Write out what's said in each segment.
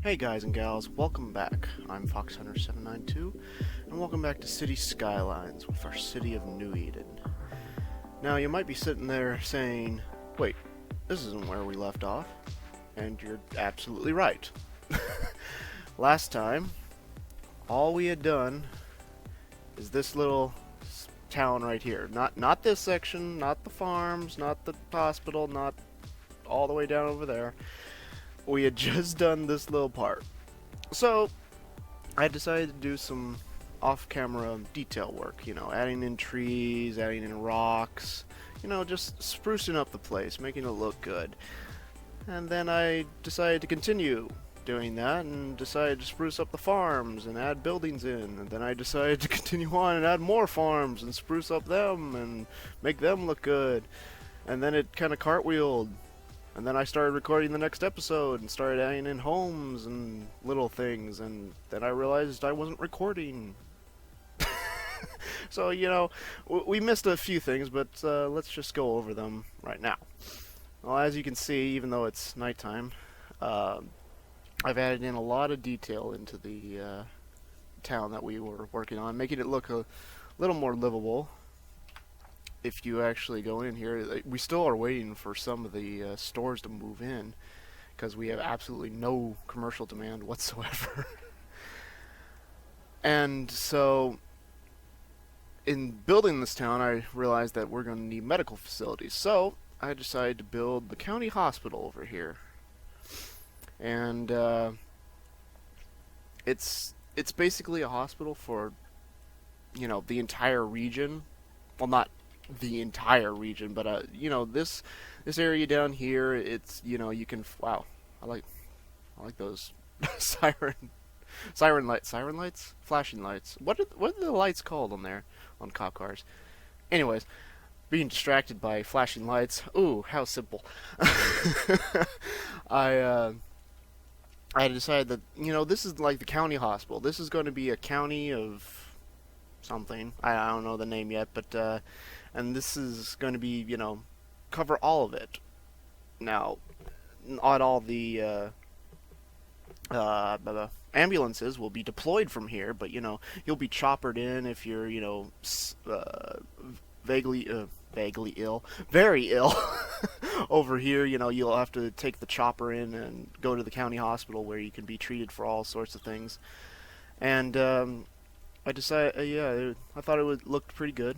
Hey guys and gals, welcome back. I'm FoxHunter792, and welcome back to Cities Skylines with our city of New Eden. Now, you might be sitting there saying, wait, this isn't where we left off, and you're absolutely right. Last time, all we had done is this little town right here. Not this section, not the farms, not the hospital, not all the way down over there. We had just done this little part. So, I decided to do some off-camera detail work, adding in trees, adding in rocks, just sprucing up the place, making it look good. And then I decided to continue doing that and decided to spruce up the farms and add buildings in. And then I decided to continue on and add more farms and spruce up them and make them look good. And then it kind of cartwheeled. And then I started recording the next episode and started adding in homes and little things, and then I realized I wasn't recording. So, we missed a few things, but let's just go over them right now. Well, as you can see, even though it's nighttime, I've added in a lot of detail into the town that we were working on, making it look a little more livable. If you actually go in here, we still are waiting for some of the stores to move in because we have absolutely no commercial demand whatsoever. And so, in building this town, I realized that we're going to need medical facilities. So, I decided to build the county hospital over here. And it's basically a hospital for, the entire region. Well, not the entire region, but this area down here, it's you can wow, I like those siren lights, flashing lights. What are the lights called on there on cop cars? Anyways, being distracted by flashing lights. Ooh, how simple. I I decided that this is like the county hospital. This is going to be a county of something. I don't know the name yet, but and this is going to be, cover all of it. Now, not all the ambulances will be deployed from here, but you'll be choppered in if you're, vaguely ill, very ill. Over here, you'll have to take the chopper in and go to the county hospital where you can be treated for all sorts of things. And I decided, yeah, I thought it would look pretty good.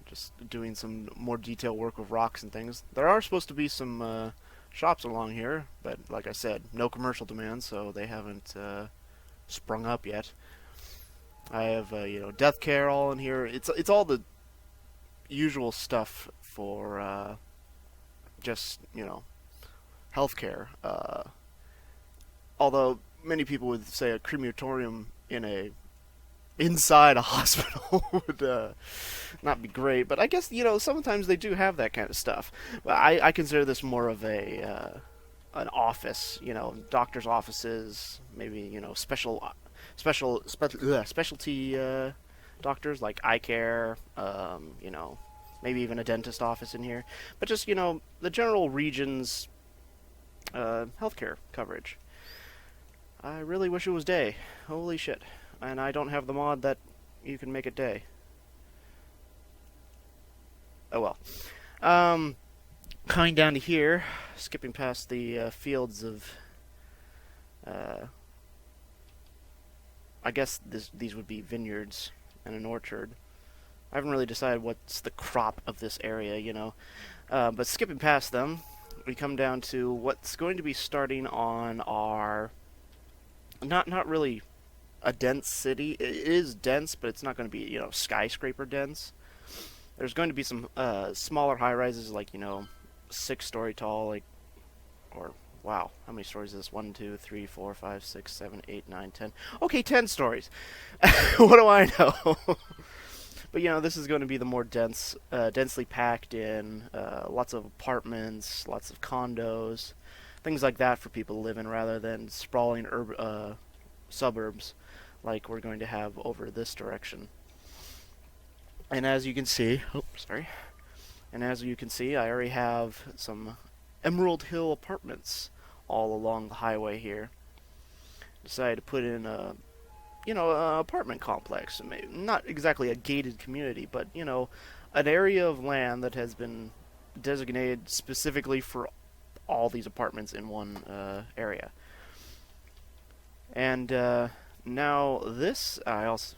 Just doing some more detail work with rocks and things. There are supposed to be some shops along here, but like I said, no commercial demand, so they haven't sprung up yet. I have death care all in here. It's all the usual stuff for just healthcare. Although many people would say a crematorium inside a hospital would not be great, but I guess sometimes they do have that kind of stuff. But I consider this more of an office, doctors' offices, maybe specialty doctors like eye care, maybe even a dentist office in here. But just the general region's healthcare coverage. I really wish it was day. Holy shit. And I don't have the mod that you can make it day. Oh well. Coming down to here, skipping past the fields of, I guess these would be vineyards and an orchard. I haven't really decided what's the crop of this area, but skipping past them, we come down to what's going to be starting on our, not really a dense city. It is dense, but it's not going to be, skyscraper dense. There's going to be some smaller high-rises, like, 6-story tall, or, wow, how many stories is this? 1, 2, 3, 4, 5, 6, 7, 8, 9, 10. Okay, 10 stories. What do I know? But, this is going to be the more densely packed in, lots of apartments, lots of condos, things like that for people to live in, rather than sprawling suburbs like we're going to have over this direction. And as you can see, I already have some Emerald Hill apartments all along the highway here. decided to put in a, an apartment complex. Not exactly a gated community, but, an area of land that has been designated specifically for all these apartments in one area. And now this, I also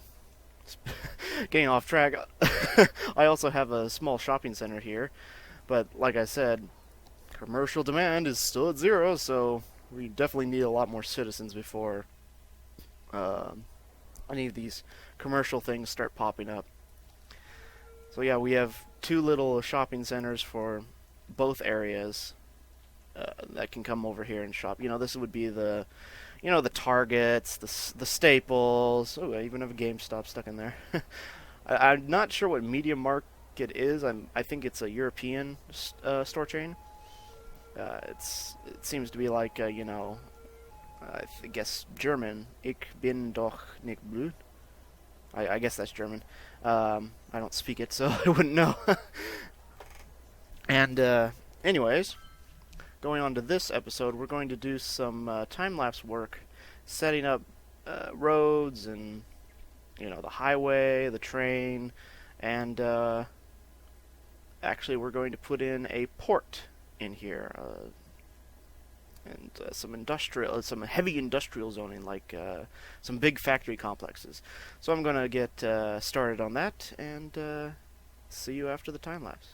getting off track. I also have a small shopping center here, but like I said, commercial demand is still at zero, so we definitely need a lot more citizens before any of these commercial things start popping up. So yeah, we have two little shopping centers for both areas that can come over here and shop. This would be the Targets, the Staples. Oh, I even have a GameStop stuck in there. I'm not sure what Media Market is. I think it's a European store chain. It seems to be like I guess German. Ich bin doch nicht blöd. I guess that's German. I don't speak it, so I wouldn't know. And anyways, going on to this episode, we're going to do some time-lapse work, setting up roads and the highway, the train, and actually we're going to put in a port in here, and some heavy industrial zoning, like some big factory complexes. So I'm going to get started on that, and see you after the time lapse.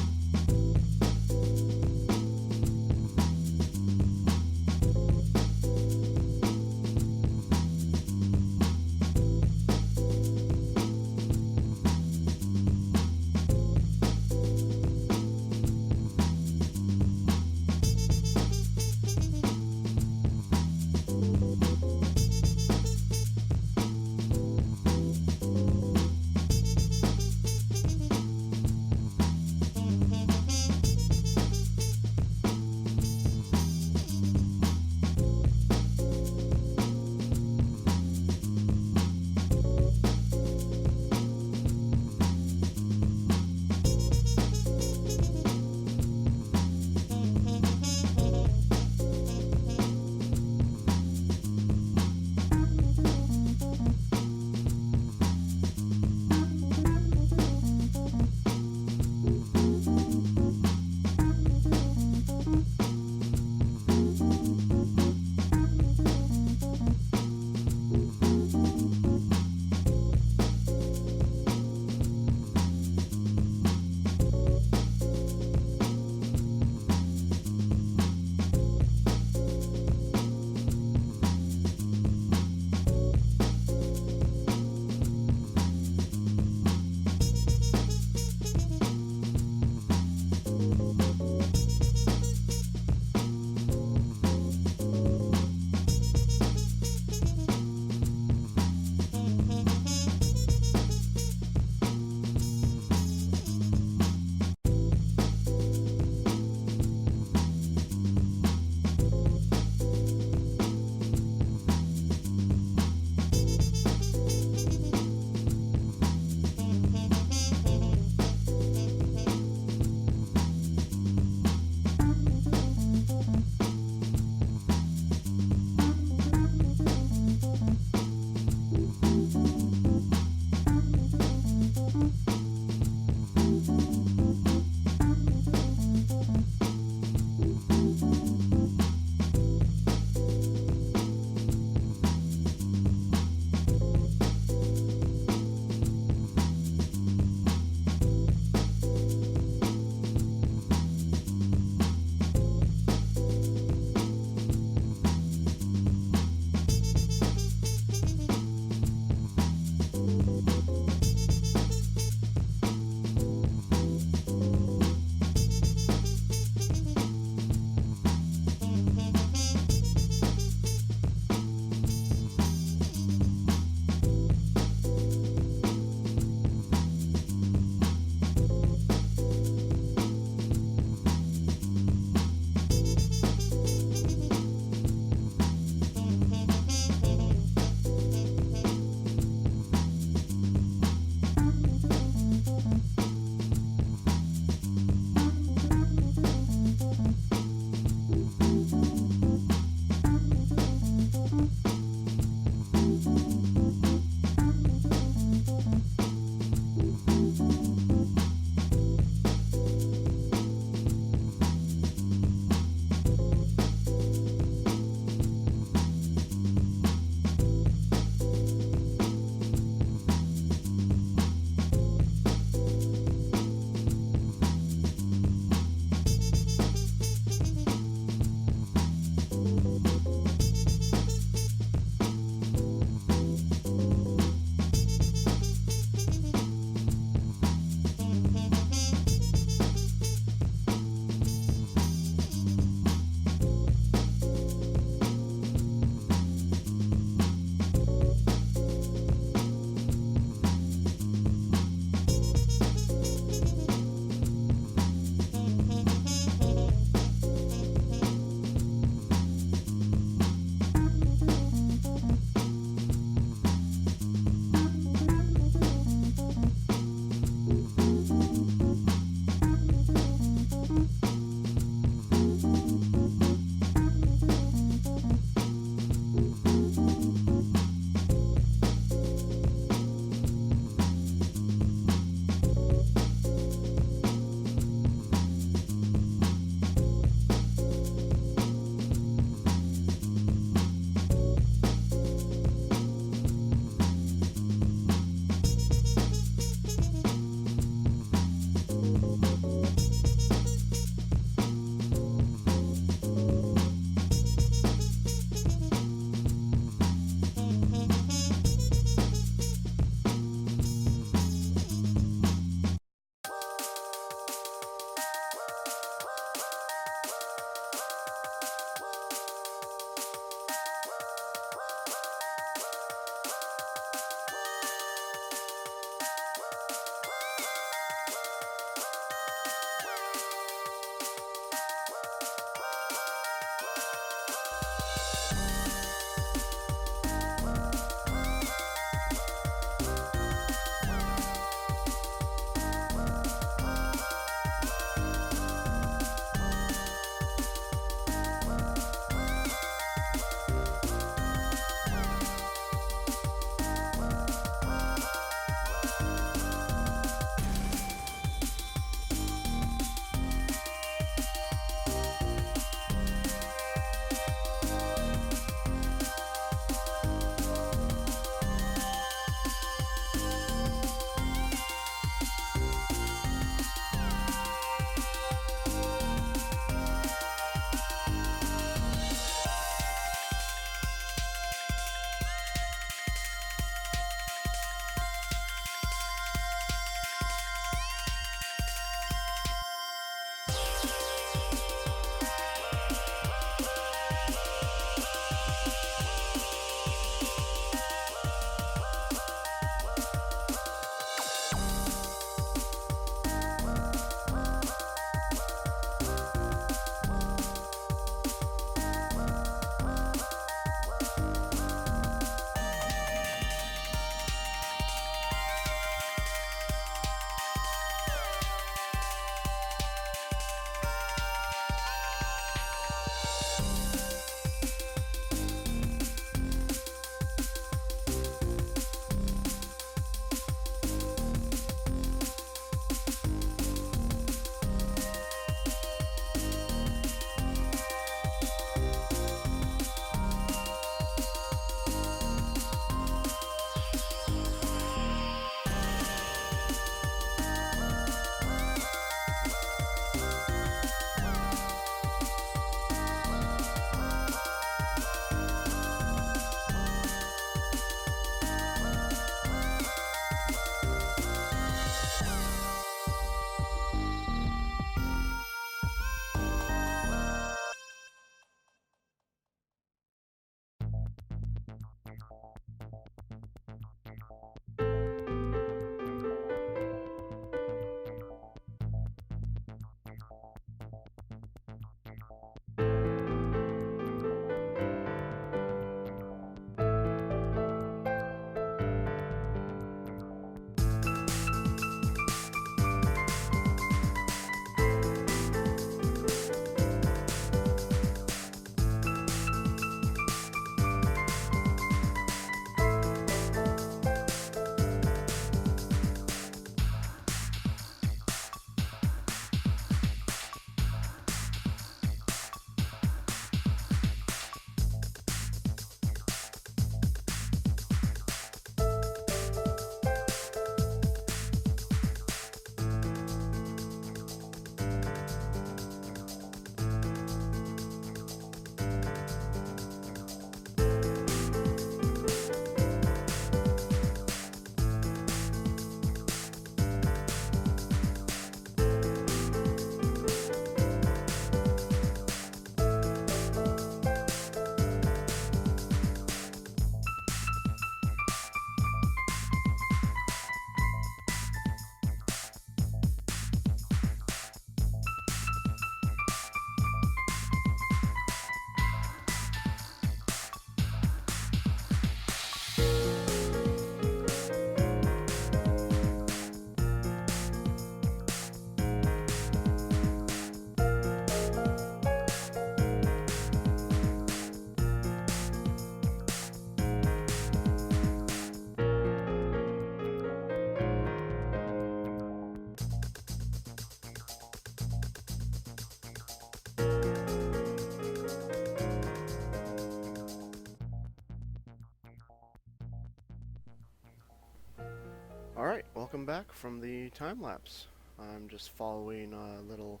Alright, welcome back from the time lapse. I'm just following a little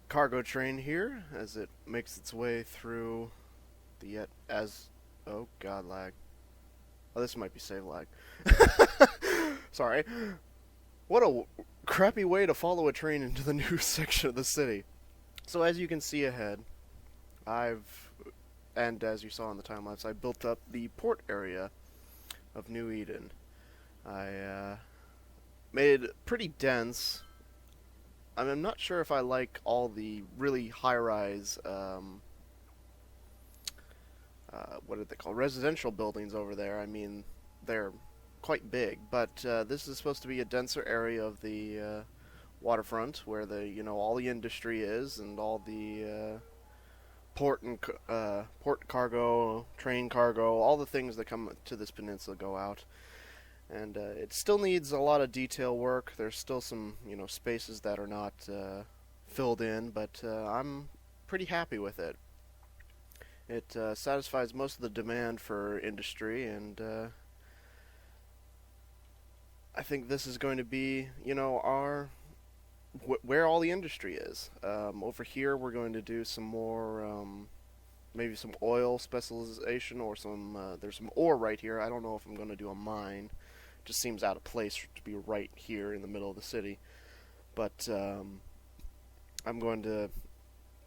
cargo train here as it makes its way through the oh god, lag. Oh, this might be save lag. Sorry. What a crappy way to follow a train into the new section of the city. So as you can see ahead, and as you saw in the time lapse, I built up the port area of New Eden. I made it pretty dense. I'm not sure if I like all the really high-rise, what did they call, residential buildings over there. I mean, they're quite big, but this is supposed to be a denser area of the waterfront where all the industry is and all the port cargo, train cargo, all the things that come to this peninsula go out. And it still needs a lot of detail work. There's still some, spaces that are not filled in, but I'm pretty happy with it. It satisfies most of the demand for industry, and I think this is going to be, where all the industry is. Over here, we're going to do some more, maybe some oil specialization, or there's some ore right here. I don't know if I'm going to do a mine. Just seems out of place to be right here in the middle of the city. But I'm going to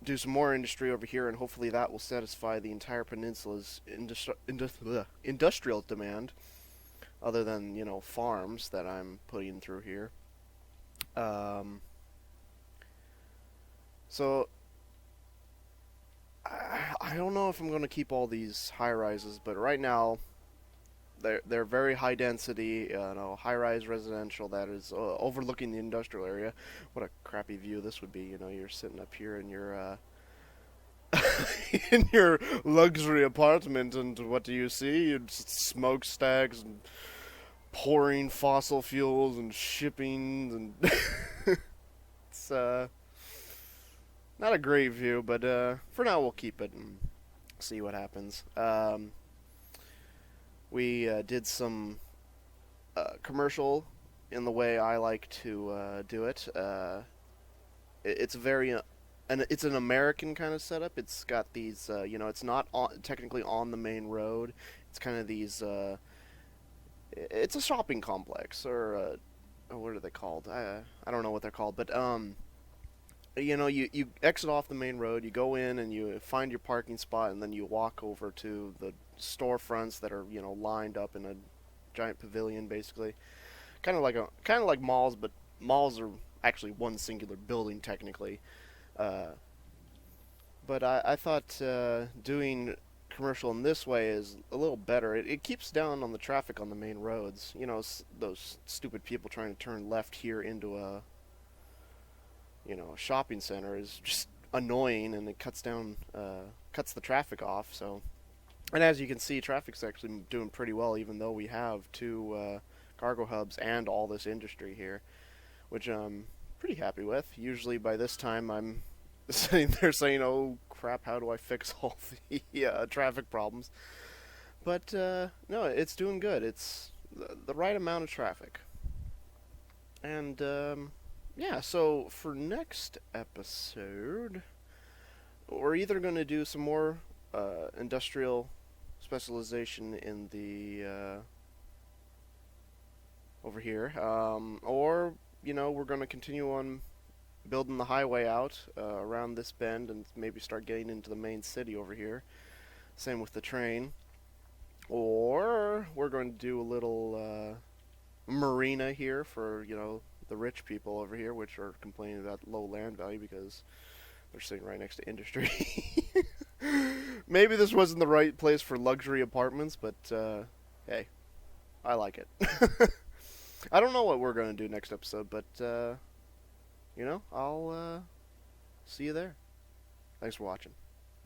do some more industry over here, and hopefully that will satisfy the entire peninsula's industrial demand, other than, farms that I'm putting through here. So I don't know if I'm going to keep all these high rises, but right now they're very high density, high-rise residential that is overlooking the industrial area. What a crappy view this would be. You're sitting up here in your in your luxury apartment, and what do you see? It's smokestacks and pouring fossil fuels and shipping, and it's not a great view, but for now we'll keep it and see what happens. We did some commercial in the way I like to do it. It's it's an American kind of setup. It's got these, it's not technically on the main road. It's kind of these. It's a shopping complex, or what are they called? I don't know what they're called, but you exit off the main road, you go in and you find your parking spot, and then you walk over to the storefronts that are, lined up in a giant pavilion, basically. Kind of like malls, but malls are actually one singular building technically. But I thought doing commercial in this way is a little better. It keeps down on the traffic on the main roads. Those stupid people trying to turn left here into a shopping center is just annoying, and it cuts the traffic off. So, and as you can see, traffic's actually doing pretty well, even though we have two cargo hubs and all this industry here, which I'm pretty happy with. Usually by this time I'm sitting there saying, "Oh crap, how do I fix all the traffic problems?" But no, it's doing good. It's the right amount of traffic, and yeah, so for next episode, we're either going to do some more industrial specialization in the over here, or we're going to continue on building the highway out around this bend and maybe start getting into the main city over here. Same with the train, or we're going to do a little marina here for the rich people over here, which are complaining about low land value because they're sitting right next to industry. Maybe this wasn't the right place for luxury apartments, but hey, I like it. I don't know what we're going to do next episode, but I'll see you there. Thanks for watching.